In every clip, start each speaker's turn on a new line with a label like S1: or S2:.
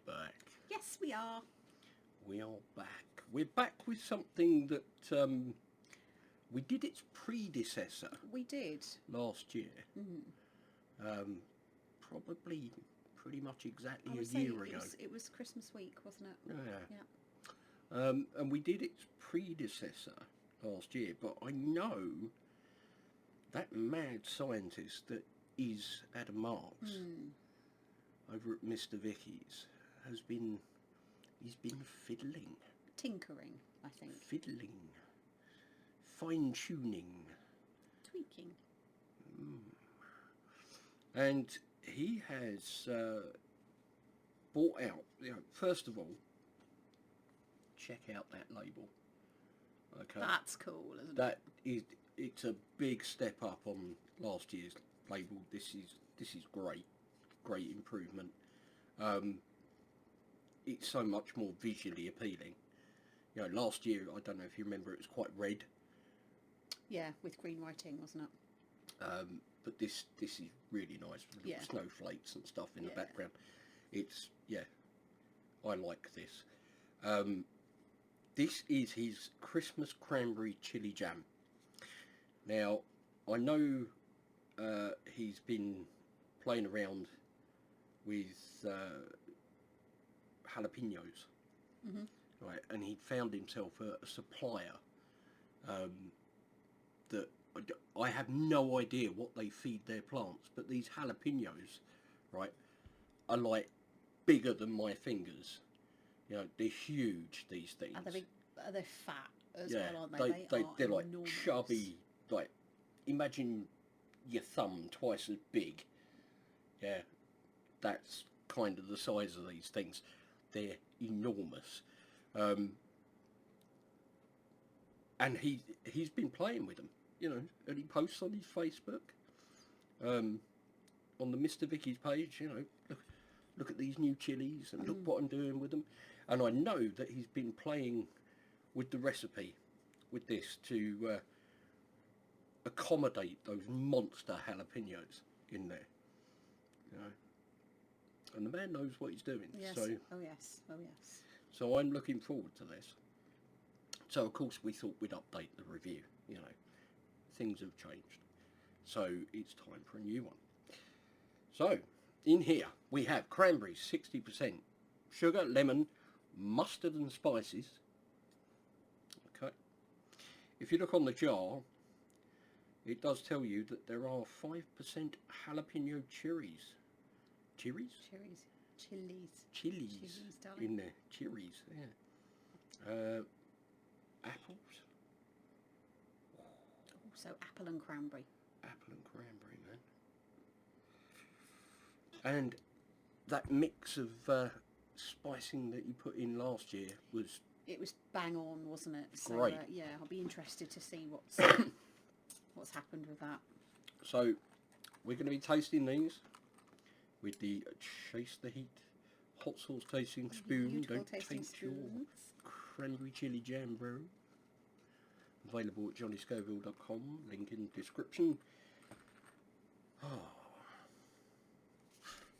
S1: back.
S2: Yes, we are.
S1: We are back. We're back with something that we did its predecessor
S2: We did.
S1: last year.
S2: Mm.
S1: Probably pretty much exactly
S2: I would
S1: a
S2: say
S1: year ago.
S2: it was Christmas week, wasn't it?
S1: Yeah. And we did its predecessor last year, but I know that mad scientist that is Adam Marks over at Mr. Vikkis he's been fiddling.
S2: Tinkering, I think.
S1: Fiddling. Fine-tuning.
S2: Tweaking.
S1: And he has bought out, first of all, check out that label. Okay.
S2: That's cool, isn't
S1: That is, it's a big step up on last year's label. This is great improvement. It's so much more visually appealing. Last year, I don't know if you remember, it was quite red.
S2: Yeah, with green writing, wasn't it?
S1: But this is really nice with little
S2: Yeah.
S1: snowflakes and stuff in the
S2: Yeah.
S1: background. It's, I like this. This is his Christmas Cranberry Chilli Jam. Now, I know he's been playing around with jalapenos, right? And he found himself a supplier that I have no idea what they feed their plants, but these jalapenos, right, are like bigger than my fingers. They're huge, these things.
S2: Are they fat as well, aren't
S1: they? They're like
S2: enormous.
S1: chubby, like, imagine your thumb twice as big. Yeah, that's kind of the size of these things. They're enormous. And he's been playing with them, and he posts on his Facebook, on the Mr. Vikkis page, look at these new chilies and look what I'm doing with them. And I know that he's been playing with the recipe with this to accommodate those monster jalapenos in there. And the man knows what he's doing.
S2: Yes.
S1: So,
S2: oh yes.
S1: so I'm looking forward to this. So of course we thought we'd update the review. Things have changed. So it's time for a new one. So in here we have cranberries, 60%, sugar, lemon, mustard and spices. Okay. If you look on the jar, it does tell you that there are 5% jalapeno cherries. Cherries? Chilies
S2: darling.
S1: in there. Cherries, yeah. Apples.
S2: So apple and cranberry.
S1: Apple and cranberry, man. And that mix of spicing that you put in last year was...
S2: It was bang on, wasn't it? So,
S1: great.
S2: Yeah, I'll be interested to see what's happened with that.
S1: So, we're going to be tasting these with the Chase the Heat hot sauce tasting spoon.
S2: Beautiful
S1: Don't
S2: tasting
S1: taint your
S2: spoons.
S1: Cranberry Chilli Jam, bro. Available at johnnyscoville.com. Link in the description. Oh.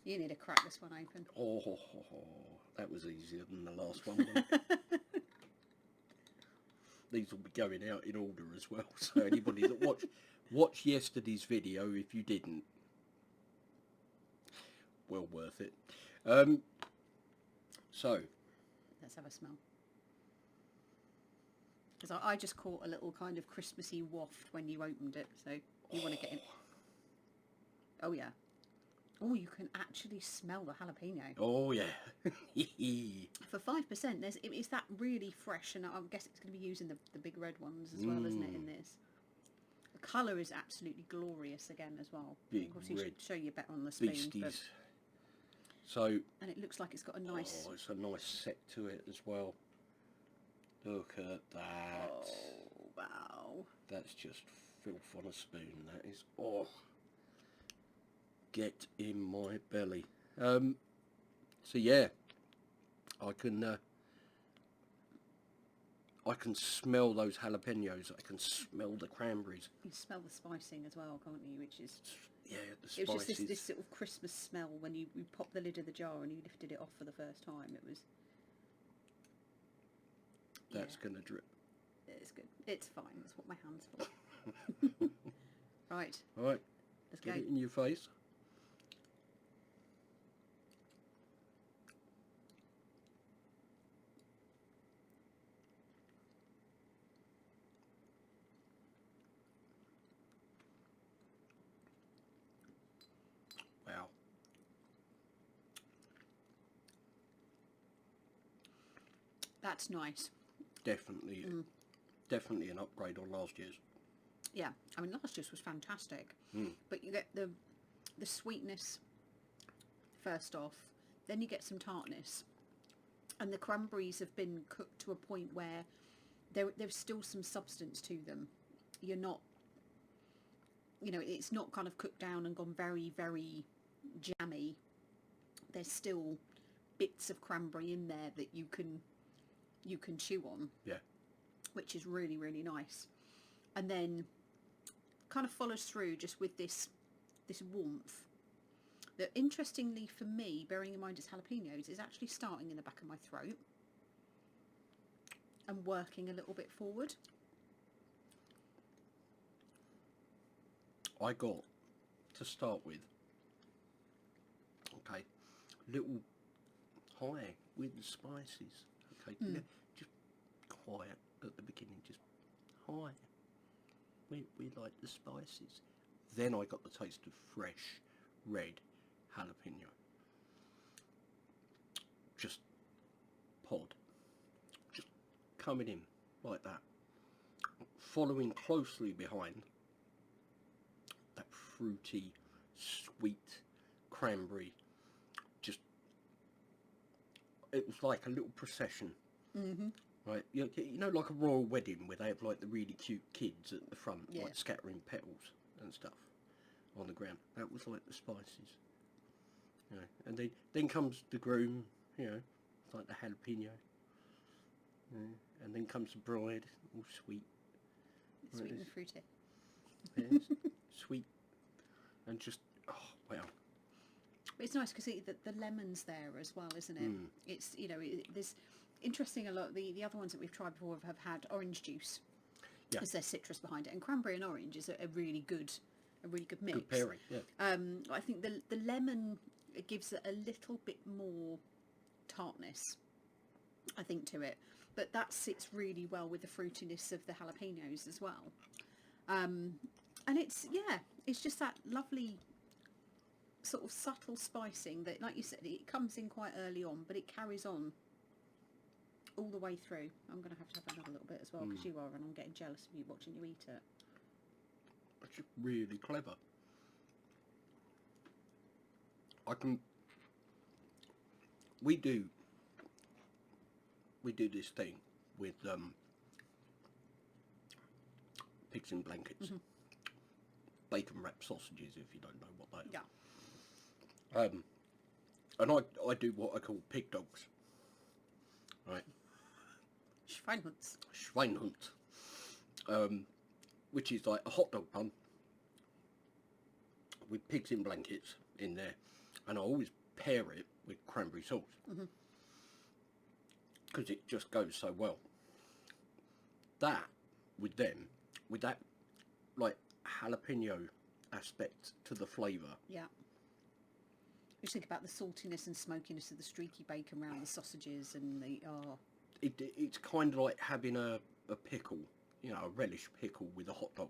S2: You need to crack this one open.
S1: Oh, that was easier than the last one. Wasn't it? These will be going out in order as well. So anybody that watched yesterday's video, if you didn't, well worth it. So
S2: Let's have a smell. Because I just caught a little kind of Christmassy waft when you opened it, so you want to get in. Oh yeah. Oh, you can actually smell the jalapeno.
S1: Oh yeah.
S2: For 5%, it's that really fresh, and I guess it's going to be using the big red ones as well, isn't it? In this, the colour is absolutely glorious again as well.
S1: Big
S2: of course, you
S1: red
S2: should show you better on the spoon.
S1: beasties.
S2: But,
S1: So.
S2: and it looks like it's got a nice.
S1: Oh, it's a nice set to it as well. Look at that.
S2: Oh wow.
S1: That's just filth on a spoon. That is. Oh. Get in my belly. So yeah, I can smell those jalapenos. I can smell the cranberries.
S2: You smell the spicing as well, can't you? Which is
S1: Yeah, the spices.
S2: It was just this sort of Christmas smell when you popped the lid of the jar and you lifted it off for the first time. It was...
S1: That's going to drip.
S2: It's good. It's fine. That's what my hand's for. Right.
S1: All right.
S2: Let's
S1: Get
S2: go.
S1: it in your face. Wow.
S2: That's nice.
S1: Definitely, definitely an upgrade on last year's.
S2: Yeah, I mean last year's was fantastic, but you get the sweetness first off, then you get some tartness, and the cranberries have been cooked to a point where there's still some substance to them. You're not, it's not kind of cooked down and gone very, very jammy. There's still bits of cranberry in there that you can chew on.
S1: Yeah.
S2: Which is really, really nice. And then kind of follows through just with this warmth that, interestingly for me, bearing in mind it's jalapenos, is actually starting in the back of my throat and working a little bit forward.
S1: I got, to start with, okay, little high with the spices. Okay, yeah, just quiet at the beginning, just high. We like the spices. Then I got the taste of fresh red jalapeno. Just pod. Just coming in like that. Following closely behind that fruity, sweet cranberry. Just, it was like a little procession. Right, you know, like a royal wedding where they have like the really cute kids at the front, like scattering petals and stuff on the ground. That was like the spices, and then comes the groom, it's like the jalapeno, and then comes the bride, all sweet,
S2: Sweet and fruity.
S1: Yes, sweet, and just wow.
S2: But it's nice because the lemon's there as well, isn't it? It's there's interesting, a lot the other ones that we've tried before have had orange juice as their citrus behind it, and cranberry and orange is a really good mix.
S1: Good pairing, yeah.
S2: I think the lemon gives it a little bit more tartness, I think, to it, but that sits really well with the fruitiness of the jalapenos as well. And it's just that lovely sort of subtle spicing that, like you said, it comes in quite early on, but it carries on all the way through. I'm going to have another little bit as well, because you are, and I'm getting jealous of you watching you eat it.
S1: That's just really clever. We do this thing with pigs in blankets, bacon wrapped sausages, if you don't know what they are.
S2: Yeah.
S1: And I do what I call pig dogs, right? Schweinhund. Which is like a hot dog bun with pigs in blankets in there, and I always pair it with cranberry sauce because it just goes so well. That with that like jalapeno aspect to the flavour.
S2: Yeah. You think about the saltiness and smokiness of the streaky bacon around the sausages and the
S1: It's kind of like having a pickle, a relish pickle with a hot dog,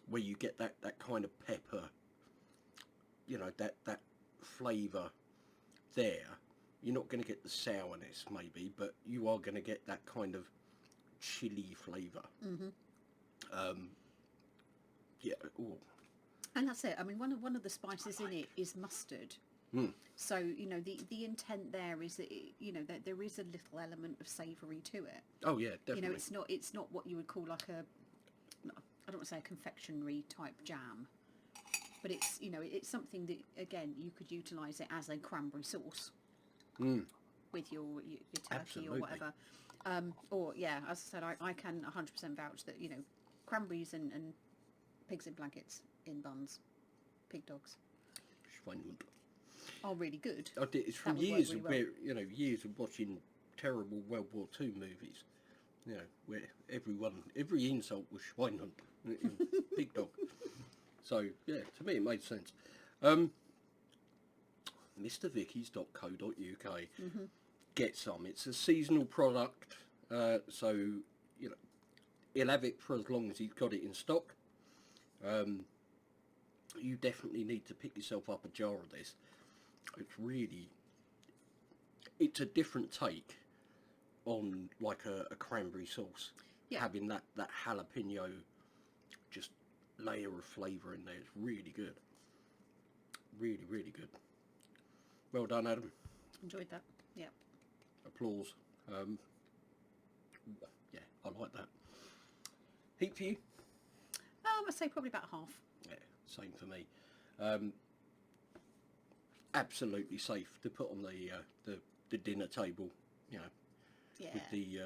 S1: where you get that kind of pepper, that flavour there. You're not going to get the sourness maybe, but you are going to get that kind of chili flavour. Yeah. Ooh.
S2: And that's it. I mean, one of the spices in it is mustard. So the intent there is that that there is a little element of savoury to it.
S1: Oh yeah, definitely.
S2: It's not what you would call like I don't want to say a confectionery type jam, but it's it's something that, again, you could utilise it as a cranberry sauce with your turkey.
S1: Absolutely.
S2: Or whatever. As I said, I can 100% vouch that cranberries and pigs in blankets in buns, pig dogs?
S1: Schweinhund.
S2: Are really good.
S1: I did. It's from
S2: That would work
S1: years
S2: really
S1: of
S2: well.
S1: where years of watching terrible World War II movies. Where every insult was Schweinhund, big dog. So yeah, to me it made sense. MrVikkis.co.uk. Get some. It's a seasonal product, so he'll have it for as long as he's got it in stock. You definitely need to pick yourself up a jar of this. It's a different take on like a cranberry sauce.
S2: Yeah.
S1: Having that jalapeno just layer of flavour in there. It's really good. Really, really good. Well done, Adam.
S2: Enjoyed that. Yeah.
S1: Applause. Yeah, I like that. Heat for you?
S2: I'd say probably about half.
S1: Yeah, same for me. Absolutely safe to put on the dinner table,
S2: Yeah.
S1: with the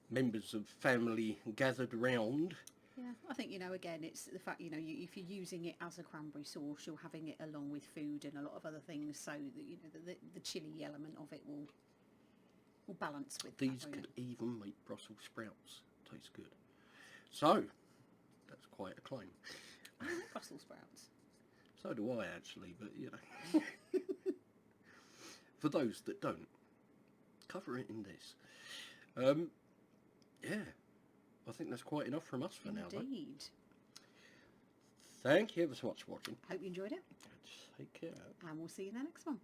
S1: members of family gathered round.
S2: Yeah, I think, again, it's the fact, if you're using it as a cranberry sauce, you're having it along with food and a lot of other things, so that, the chili element of it will balance with
S1: These
S2: that,
S1: could even make Brussels sprouts taste good. So, that's quite a claim.
S2: I like Brussels sprouts.
S1: So do I, actually, but for those that don't, cover it in this. Yeah, I think that's quite enough from us for now, though.
S2: Indeed.
S1: Thank you ever so much for watching.
S2: Hope you enjoyed it,
S1: Take care.
S2: and we'll see you in the next one.